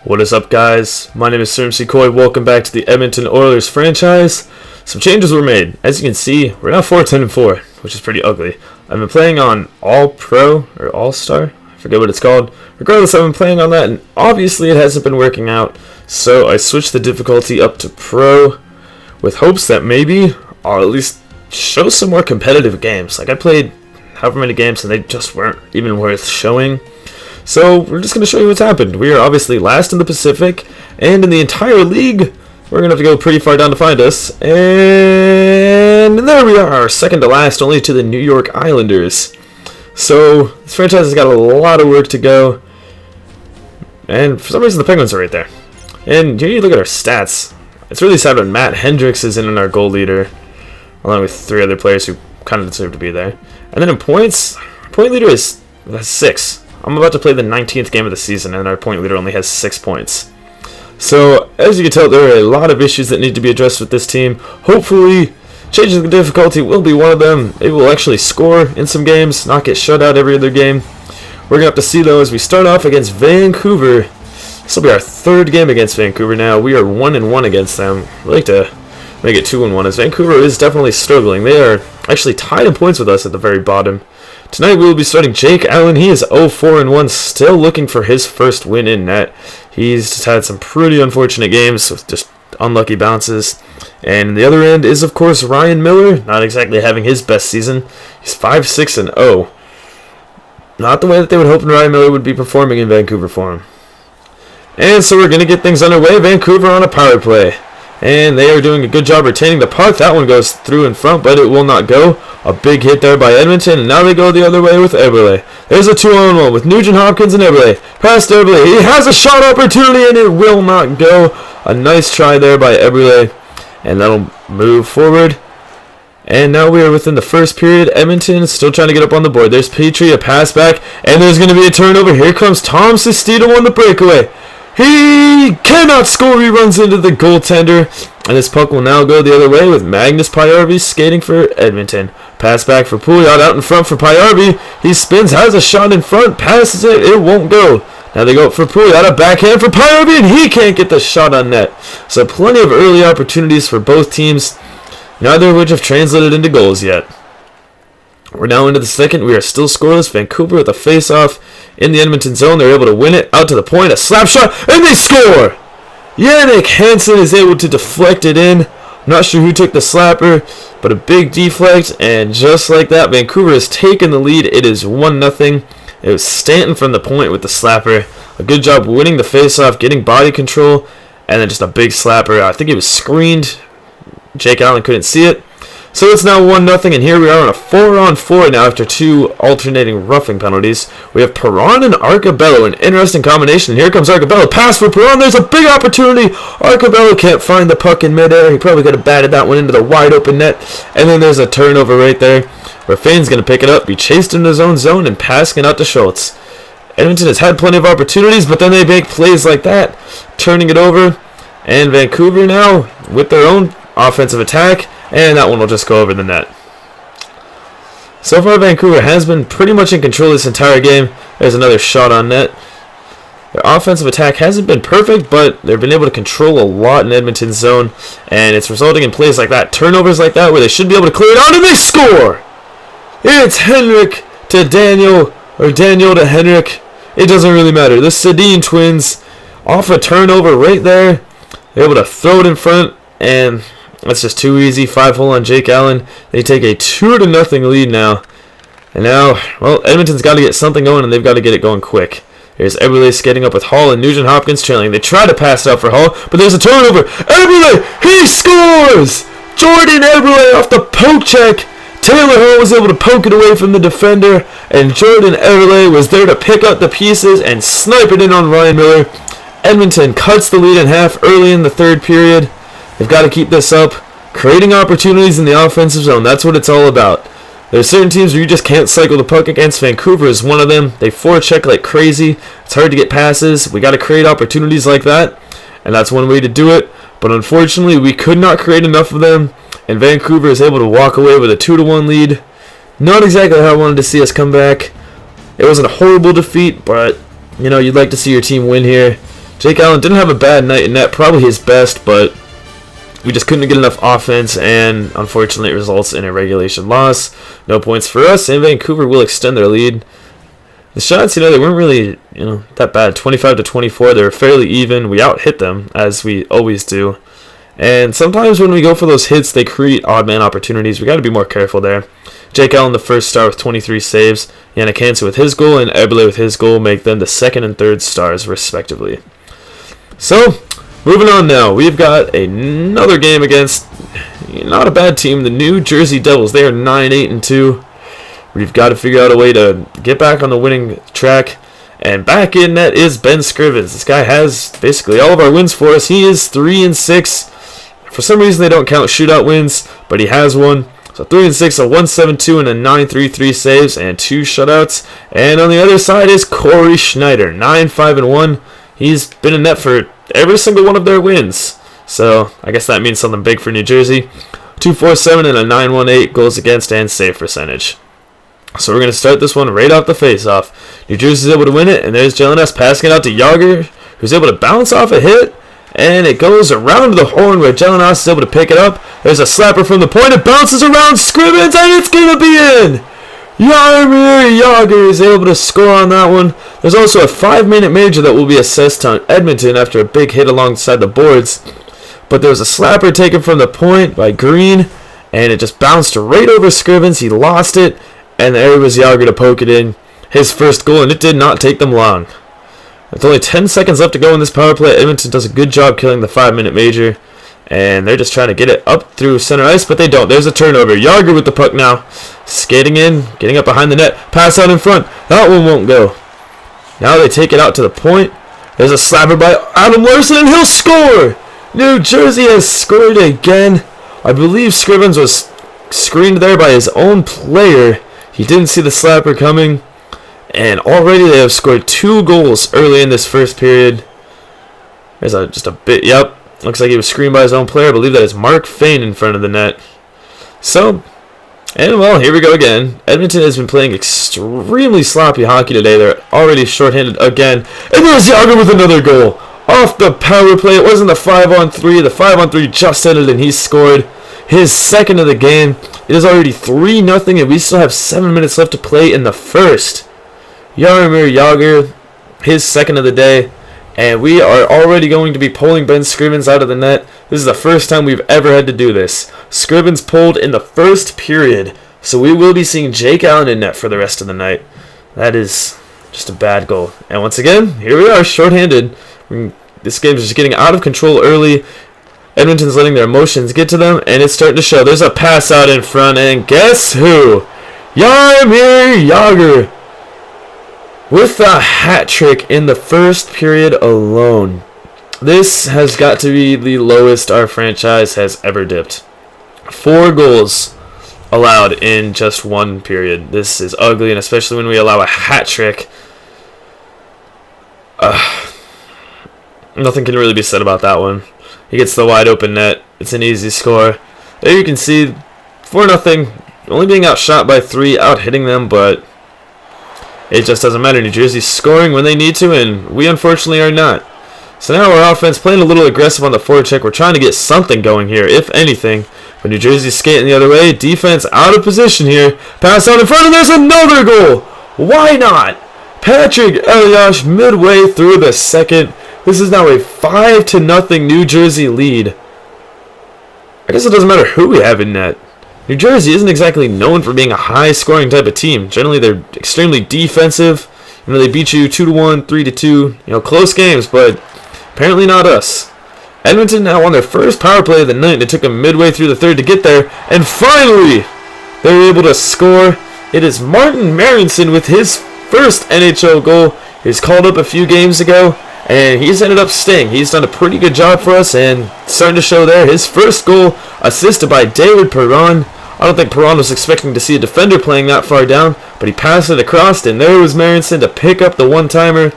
What is up, guys? My name is Serm Coy. Welcome back to the Edmonton Oilers franchise. Some changes were made. As you can see, we're now 4-10-4, which is pretty ugly. I've been playing on All-Pro or All-Star. I forget what it's called. Regardless, I've been playing on that, and obviously it hasn't been working out. So I switched the difficulty up to Pro with hopes that maybe I'll at least show some more competitive games. Like, I played however many games, and they just weren't even worth showing. So we're just going to show you what's happened. We are obviously last in the Pacific, and in the entire league, we're going to have to go pretty far down to find us. And there we are, second to last, only to the New York Islanders. So this franchise has got a lot of work to go. And for some reason, the Penguins are right there. And here you look at our stats. It's really sad when Matt Hendricks is in our goal leader, along with three other players who kind of deserve to be there. And then in points, our point leader is 6. I'm about to play the 19th game of the season, and our point leader only has 6 points. So, as you can tell, there are a lot of issues that need to be addressed with this team. Hopefully, changing the difficulty will be one of them. Maybe we'll actually score in some games, not get shut out every other game. We're going to have to see, though, as we start off against Vancouver. This will be our third game against Vancouver now. We are 1-1 against them. I'd like to make it 2-1, as Vancouver is definitely struggling. They are actually tied in points with us at the very bottom. Tonight we will be starting Jake Allen. He is 0-4-1, still looking for his first win in net. He's just had some pretty unfortunate games with just unlucky bounces. And the other end is, of course, Ryan Miller, not exactly having his best season. He's 5-6-0. Not the way that they would hope Ryan Miller would be performing in Vancouver for him. And so we're going to get things underway. Vancouver on a power play. And they are doing a good job retaining the puck. That one goes through in front, but it will not go. A big hit there by Edmonton, and now they go the other way with Eberle. There's a 2-on-1 with Nugent Hopkins and Eberle. Past Eberle. He has a shot opportunity, and it will not go. A nice try there by Eberle, and that'll move forward. And now we are within the first period. Edmonton still trying to get up on the board. There's Petrie, a pass back, and there's going to be a turnover. Here comes Tom Sestito on the breakaway. He cannot score. He runs into the goaltender. And this puck will now go the other way with Magnus Pajärvi skating for Edmonton. Pass back for Pouliot out in front for Pajärvi. He spins, has a shot in front, passes it. It won't go. Now they go up for Pouliot. A backhand for Pajärvi, and he can't get the shot on net. So plenty of early opportunities for both teams, neither of which have translated into goals yet. We're now into the second. We are still scoreless. Vancouver with a face-off in the Edmonton zone. They're able to win it out to the point. A slap shot, and they score! Jannik Hansen is able to deflect it in. I'm not sure who took the slapper, but a big deflect, and just like that, Vancouver has taken the lead. It is 1-0. It was Stanton from the point with the slapper. A good job winning the face-off, getting body control, and then just a big slapper. I think it was screened. Jake Allen couldn't see it. So it's now 1-0, and here we are on a 4-on-4 now after 2 alternating roughing penalties. We have Perron and Arcobello, an interesting combination. Here comes Arcobello, pass for Perron, there's a big opportunity. Arcobello can't find the puck in midair. He probably could have batted that one into the wide open net. And then there's a turnover right there where Fane's going to pick it up, be chased into his own zone, and passing it out to Schultz. Edmonton has had plenty of opportunities, but then they make plays like that, turning it over. And Vancouver now with their own offensive attack. And that one will just go over the net. So far, Vancouver has been pretty much in control this entire game. There's another shot on net. Their offensive attack hasn't been perfect, but they've been able to control a lot in Edmonton's zone. And it's resulting in plays like that, turnovers like that, where they should be able to clear it out, and they score! It's Henrik to Daniel, or Daniel to Henrik. It doesn't really matter. The Sedin twins, off a turnover right there. They're able to throw it in front, and that's just too easy. 5-hole on Jake Allen. They take a 2-0 lead now. And now, well, Edmonton's got to get something going, and they've got to get it going quick. Here's Eberle skating up with Hall and Nugent Hopkins trailing. They try to pass it out for Hall, but there's a turnover. Eberle, he scores! Jordan Eberle off the poke check. Taylor Hall was able to poke it away from the defender, and Jordan Eberle was there to pick up the pieces and snipe it in on Ryan Miller. Edmonton cuts the lead in half early in the third period. They've got to keep this up, creating opportunities in the offensive zone. That's what it's all about. There's certain teams where you just can't cycle the puck against. Vancouver is one of them. They forecheck like crazy. It's hard to get passes. We got to create opportunities like that, and that's one way to do it. But unfortunately, we could not create enough of them, and Vancouver is able to walk away with a 2-1 lead. Not exactly how I wanted to see us come back. It wasn't a horrible defeat, but you know, you'd like to see your team win here. Jake Allen didn't have a bad night in net, probably his best, but we just couldn't get enough offense, and unfortunately it results in a regulation loss. No points for us, and Vancouver will extend their lead. The shots, they weren't really, that bad. 25-24, they were fairly even. We out-hit them, as we always do. And sometimes when we go for those hits, they create odd man opportunities. We got to be more careful there. Jake Allen, the first star with 23 saves. Yannick Hansen with his goal, and Eberle with his goal make them the second and third stars, respectively. So, moving on now. We've got another game against not a bad team, the New Jersey Devils. They are 9-8-2. We've got to figure out a way to get back on the winning track. And back in net is Ben Scrivens. This guy has basically all of our wins for us. He is 3-6. For some reason, they don't count shootout wins, but he has one. So 3-6, a 1.72, and a 9.33 saves, and 2 shutouts. And on the other side is Corey Schneider, 9-5-1. He's been in net for every single one of their wins. So I guess that means something big for New Jersey. 2.47 and a 9.18 goals against and save percentage. So we're going to start this one right off the face-off. New Jersey's able to win it, and there's Jalen S passing it out to Yager, who's able to bounce off a hit, and it goes around the horn where Jalen S is able to pick it up. There's a slapper from the point, it bounces around Scrivens, and it's going to be in! Jaromir Jagr is able to score on that one. There's also a 5-minute major that will be assessed on Edmonton after a big hit alongside the boards. But there was a slapper taken from the point by Green, and it just bounced right over Scrivens. He lost it, and there was Jagr to poke it in. His first goal, and it did not take them long. With only 10 seconds left to go in this power play, Edmonton does a good job killing the 5-minute major. And they're just trying to get it up through center ice, but they don't. There's a turnover. Jagr with the puck now. Skating in, getting up behind the net. Pass out in front. That one won't go. Now they take it out to the point. There's a slapper by Adam Larson, and he'll score! New Jersey has scored again. I believe Scrivens was screened there by his own player. He didn't see the slapper coming. And already they have scored 2 goals early in this first period. There's just a bit, yep. Looks like he was screened by his own player. I believe that is Mark Fane in front of the net. So, and well, here we go again. Edmonton has been playing extremely sloppy hockey today. They're already shorthanded again. And there's Jagr with another goal. Off the power play. It wasn't the 5-on-3. The 5-on-3 just ended and he scored his second of the game. It is already 3-0 and we still have 7 minutes left to play in the first. Jaromir Jagr, his second of the day. And we are already going to be pulling Ben Scrivens out of the net. This is the first time we've ever had to do this. Scrivens pulled in the first period. So we will be seeing Jake Allen in net for the rest of the night. That is just a bad goal. And once again, here we are, shorthanded. This game is just getting out of control early. Edmonton's letting their emotions get to them, and it's starting to show. There's a pass out in front, and guess who? Jaromir Jagr with a hat trick in the first period alone. This has got to be the lowest our franchise has ever dipped. 4 goals allowed in just 1 period. This is ugly, and especially when we allow a hat trick. Nothing can really be said about that one. He gets the wide open net. It's an easy score. There you can see 4-0. Only being outshot by 3, out hitting them, but it just doesn't matter. New Jersey's scoring when they need to, and we unfortunately are not. So now our offense playing a little aggressive on the forecheck. We're trying to get something going here, if anything. But New Jersey's skating the other way. Defense out of position here. Pass out in front, and there's another goal. Why not? Patrick Elias midway through the second. This is now a 5-0 New Jersey lead. I guess it doesn't matter who we have in net. New Jersey isn't exactly known for being a high-scoring type of team. Generally, they're extremely defensive. They beat you 2-1, 3-2. Close games, but apparently not us. Edmonton now on their first power play of the night. It took them midway through the third to get there, and finally, they're able to score. It is Martin Marinson with his first NHL goal. He was called up a few games ago, and he's ended up staying. He's done a pretty good job for us, and starting to show there. His first goal assisted by David Perron. I don't think Perron was expecting to see a defender playing that far down, but he passed it across, and there was Marinson to pick up the one-timer.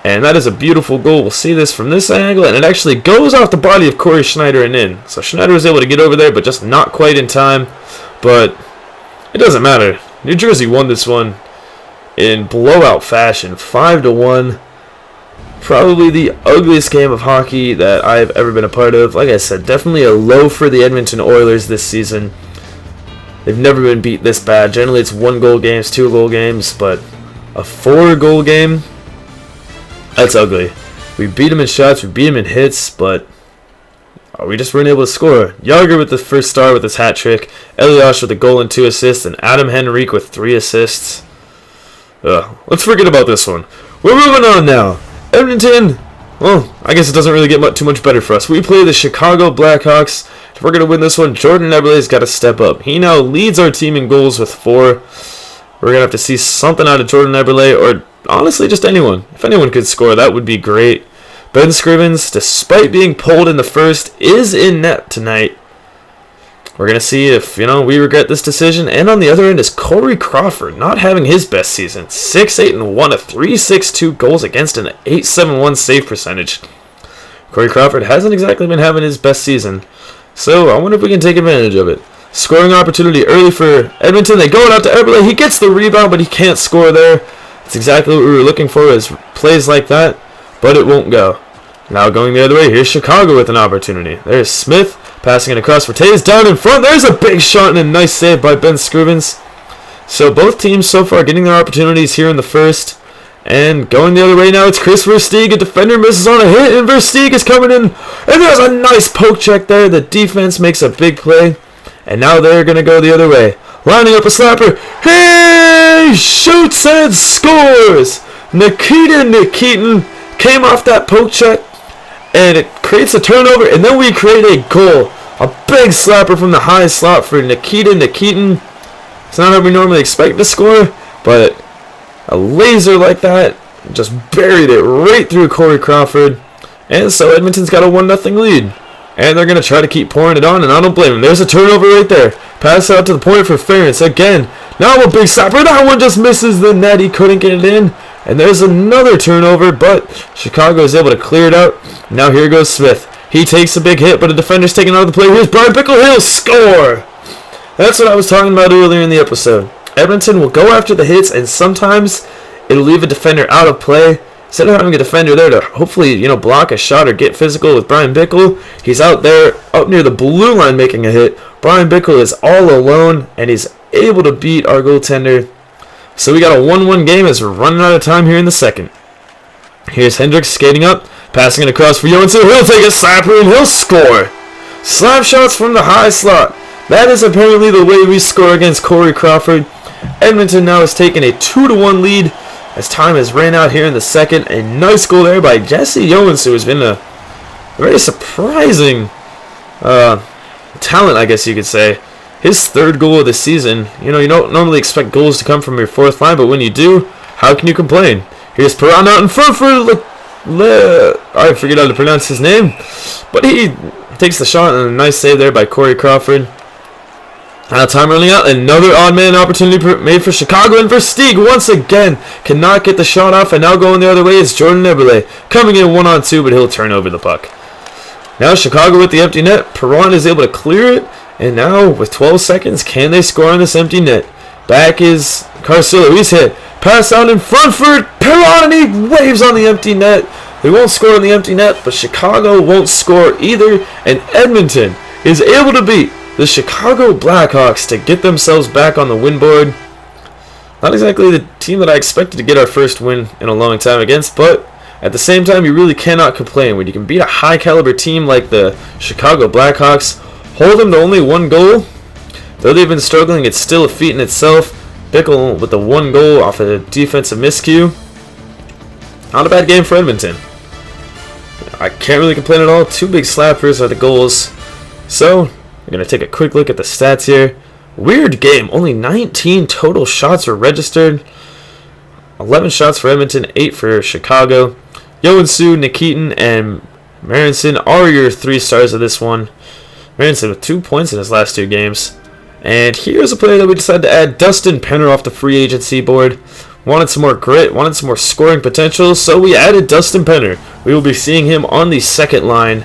And that is a beautiful goal. We'll see this from this angle, and it actually goes off the body of Corey Schneider and in. So Schneider was able to get over there, but just not quite in time. But it doesn't matter. New Jersey won this one in blowout fashion, 5-1. Probably the ugliest game of hockey that I've ever been a part of. Like I said, definitely a low for the Edmonton Oilers this season. They've never been beat this bad. Generally, it's 1-goal games, 2-goal games, but a 4-goal game, that's ugly. We beat them in shots, we beat them in hits, but we just weren't able to score. Yager with the first star with his hat trick, Elias with a goal and 2 assists, and Adam Henrique with 3 assists. Let's forget about this one. We're moving on now. Edmonton, well, I guess it doesn't really get too much better for us. We play the Chicago Blackhawks. If we're going to win this one, Jordan Eberle's got to step up. He now leads our team in goals with 4. We're going to have to see something out of Jordan Eberle, or honestly just anyone. If anyone could score, that would be great. Ben Scrivens, despite being pulled in the first, is in net tonight. We're going to see if, we regret this decision. And on the other end is Corey Crawford, not having his best season. 6-8-1, a 3.62 goals against an 8.71 save percentage. Corey Crawford hasn't exactly been having his best season. So I wonder if we can take advantage of it. Scoring opportunity early for Edmonton. They go out to Eberle. He gets the rebound, but he can't score there. That's exactly what we were looking for, is plays like that. But it won't go. Now going the other way, here's Chicago with an opportunity. There's Smith passing it across for Taves down in front. There's a big shot and a nice save by Ben Scrivens. So both teams so far getting their opportunities here in the first. And going the other way now, it's Chris Versteeg. A defender misses on a hit, and Versteeg is coming in. And there's a nice poke check there. The defense makes a big play. And now they're going to go the other way. Lining up a slapper. He shoots and scores! Nikita Nikitin came off that poke check, and it creates a turnover, and then we create a goal. A big slapper from the high slot for Nikita Nikitin. It's not how we normally expect to score, but a laser like that just buried it right through Corey Crawford. And so Edmonton's got a 1-0 lead. And they're going to try to keep pouring it on, and I don't blame them. There's a turnover right there. Pass out to the point for Ferentz again. Now a big slapper. That one just misses the net. He couldn't get it in. And there's another turnover, but Chicago is able to clear it out. Now here goes Smith. He takes a big hit, but a defender's taken out of the play. Here's Brian Bickle. He'll score! That's what I was talking about earlier in the episode. Edmonton will go after the hits, and sometimes it'll leave a defender out of play. Instead of having a defender there to hopefully, block a shot or get physical with Brian Bickle, he's out there, up near the blue line making a hit. Brian Bickle is all alone, and he's able to beat our goaltender. So we got a 1-1 game as we're running out of time here in the second. Here's Hendricks skating up, passing it across for Johansson. He'll take a slapper and he'll score. Slap shots from the high slot. That is apparently the way we score against Corey Crawford. Edmonton now has taken a 2-1 lead as time has ran out here in the second. A nice goal there by Jesse Johansson, who's been a very surprising talent, I guess you could say. His 3rd goal of the season. You don't normally expect goals to come from your 4th line, but when you do, how can you complain? Here's Perron out in front for I forget how to pronounce his name, but he takes the shot, and a nice save there by Corey Crawford. Now time running out. Another odd man opportunity made for Chicago, and Versteeg once again cannot get the shot off, and now going the other way is Jordan Eberle. Coming in 1-on-2, but he'll turn over the puck. Now Chicago with the empty net. Perron is able to clear it. And now, with 12 seconds, can they score on this empty net? Back is Carcillo. He's hit. Pass out in front for Perron, and he waves on the empty net. They won't score on the empty net, but Chicago won't score either. And Edmonton is able to beat the Chicago Blackhawks to get themselves back on the win board. Not exactly the team that I expected to get our first win in a long time against, but at the same time, you really cannot complain when you can beat a high-caliber team like the Chicago Blackhawks. Hold them to only 1 goal. Though they've been struggling, it's still a feat in itself. Bickle with the 1 goal off a defensive miscue. Not a bad game for Edmonton. I can't really complain at all. 2 big slappers are the goals. So, we're going to take a quick look at the stats here. Weird game. Only 19 total shots were registered. 11 shots for Edmonton, 8 for Chicago. Johansson, Nikitin, and Marinson are your 3 stars of this one. Marinson with 2 points in his last 2 games. And here's a player that we decided to add, Dustin Penner, off the free agency board. Wanted some more grit, wanted some more scoring potential, so we added Dustin Penner. We will be seeing him on the second line,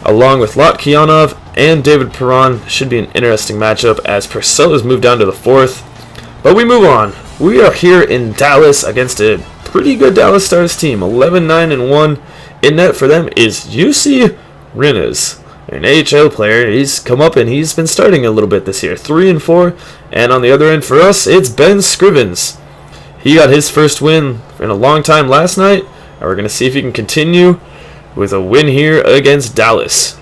along with Lotkianov and David Perron. Should be an interesting matchup as Purcell has moved down to the 4th. But we move on. We are here in Dallas against a pretty good Dallas Stars team. 11-9-1. In net for them is UC Rinnes, an AHL player. He's come up and he's been starting a little bit this year. 3-4. And on the other end for us, it's Ben Scrivens. He got his first win in a long time last night. And we're going to see if he can continue with a win here against Dallas.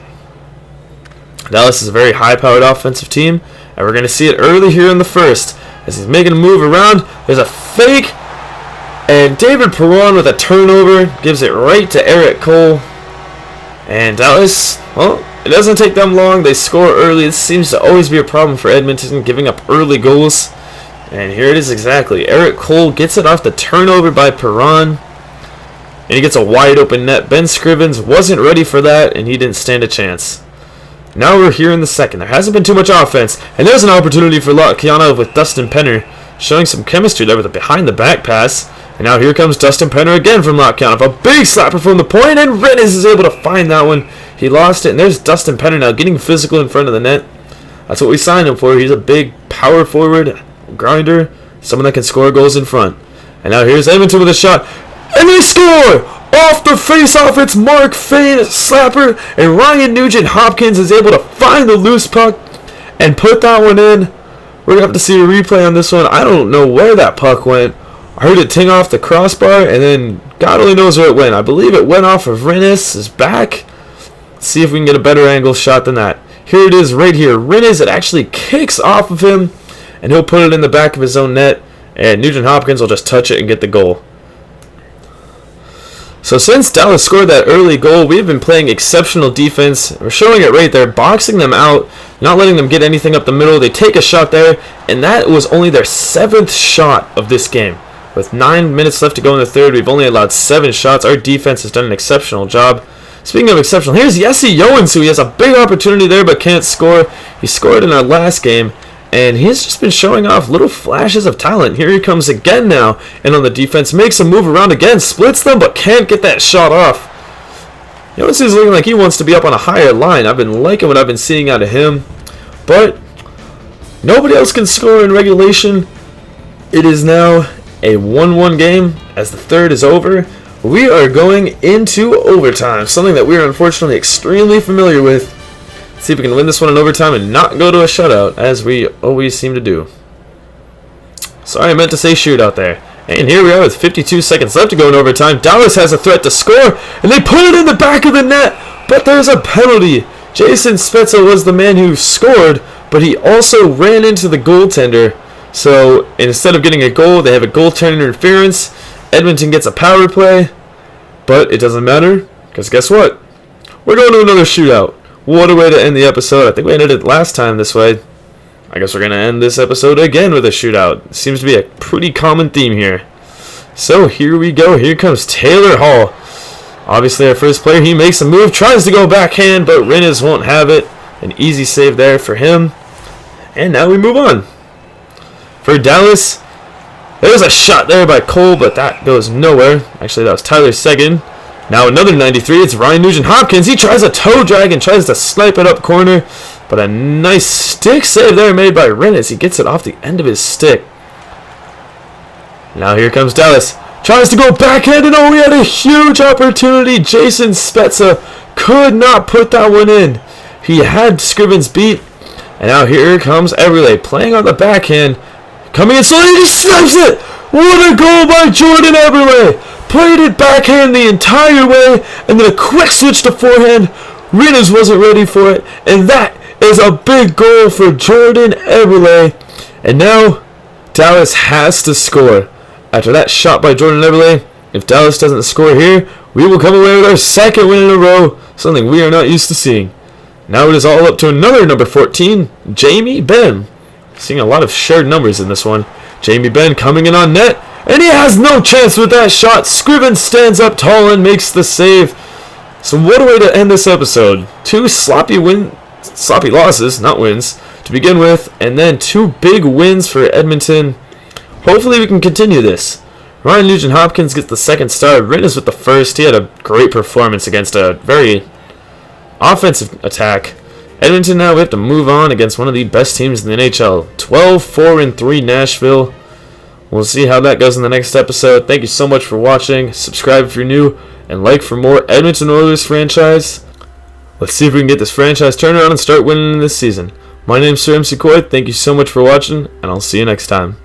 Dallas is a very high-powered offensive team. And we're going to see it early here in the first. As he's making a move around, there's a fake. And David Perron with a turnover gives it right to Eric Cole. And Dallas, well, it doesn't take them long. They score early. This seems to always be a problem for Edmonton, giving up early goals. And here it is exactly. Eric Cole gets it off the turnover by Perron. And he gets a wide open net. Ben Scrivens wasn't ready for that, and he didn't stand a chance. Now we're here in the second. There hasn't been too much offense. And there's an opportunity for Lokianov with Dustin Penner, showing some chemistry there with a behind-the-back pass. And now here comes Dustin Penner again from Lokianov. A big slapper from the point, and Rinnes is able to find that one. He lost it, and there's Dustin Penner now getting physical in front of the net. That's what we signed him for. He's a big power forward, grinder, someone that can score goals in front. And now here's Edmonton with a shot. And they score! Off the face-off, it's Mark Fane, slapper, and Ryan Nugent-Hopkins is able to find the loose puck and put that one in. We're going to have to see a replay on this one. I don't know where that puck went. I heard it ting off the crossbar, and then God only knows where it went. I believe it went off of Rinnes' back. Let's see if we can get a better angle shot than that. Here it is right here. Rinnes, it actually kicks off of him, and he'll put it in the back of his own net, and Nugent-Hopkins will just touch it and get the goal. So since Dallas scored that early goal, we've been playing exceptional defense. We're showing it right there, boxing them out, not letting them get anything up the middle. They take a shot there, and that was only their 7th shot of this game. With 9 minutes left to go in the third, we've only allowed 7 shots. Our defense has done an exceptional job. Speaking of exceptional, here's Jesse Joensuu. He has a big opportunity there but can't score. He scored in our last game, and he's just been showing off little flashes of talent. Here he comes again now, and on the defense, makes a move around again, splits them, but can't get that shot off. Joensuu's looking like he wants to be up on a higher line. I've been liking what I've been seeing out of him, but nobody else can score in regulation. It is now a 1-1 game as the third is over. We are going into overtime, something that we are unfortunately extremely familiar with. Let's see if we can win this one in overtime and not go to a shutout, as we always seem to do. Sorry, I meant to say shootout there. And here we are with 52 seconds left to go in overtime. Dallas has a threat to score, and they put it in the back of the net, but there's a penalty. Jason Spezza was the man who scored, but he also ran into the goaltender. So instead of getting a goal, they have a goaltender interference. Edmonton gets a power play, but it doesn't matter, because guess what? We're going to another shootout. What a way to end the episode. I think we ended it last time this way. I guess we're going to end this episode again with a shootout. Seems to be a pretty common theme here. So here we go. Here comes Taylor Hall. Obviously our first player. He makes a move, tries to go backhand, but Rinnes won't have it. An easy save there for him. And now we move on. For Dallas, there's a shot there by Cole, but that goes nowhere. Actually, that was Tyler Seguin. Now another 93. It's Ryan Nugent-Hopkins. He tries a toe drag and tries to snipe it up corner. But a nice stick save there made by Rinnes. He gets it off the end of his stick. Now here comes Dallas. Tries to go backhand, and oh, we had a huge opportunity. Jason Spezza could not put that one in. He had Scrivens beat. And now here comes Eberle playing on the backhand. Coming in slowly, he just snipes it! What a goal by Jordan Eberle! Played it backhand the entire way, and then a quick switch to forehand. Rinnes wasn't ready for it, and that is a big goal for Jordan Eberle. And now, Dallas has to score. After that shot by Jordan Eberle, if Dallas doesn't score here, we will come away with our second win in a row, something we are not used to seeing. Now it is all up to another number 14, Jamie Benn. Seeing a lot of shared numbers in this one. Jamie Benn coming in on net, and he has no chance with that shot. Scrivens stands up tall and makes the save. So what a way to end this episode. 2 sloppy losses, not wins, to begin with, and then 2 big wins for Edmonton. Hopefully we can continue this. Ryan Nugent-Hopkins gets the second star. Rinnes with the first. He had a great performance against a very offensive attack. Edmonton now, we have to move on against one of the best teams in the NHL. 12-4-3 Nashville. We'll see how that goes in the next episode. Thank you so much for watching. Subscribe if you're new, and like for more Edmonton Oilers franchise. Let's see if we can get this franchise turned around and start winning this season. My name's Sir MC Coy. Thank you so much for watching, and I'll see you next time.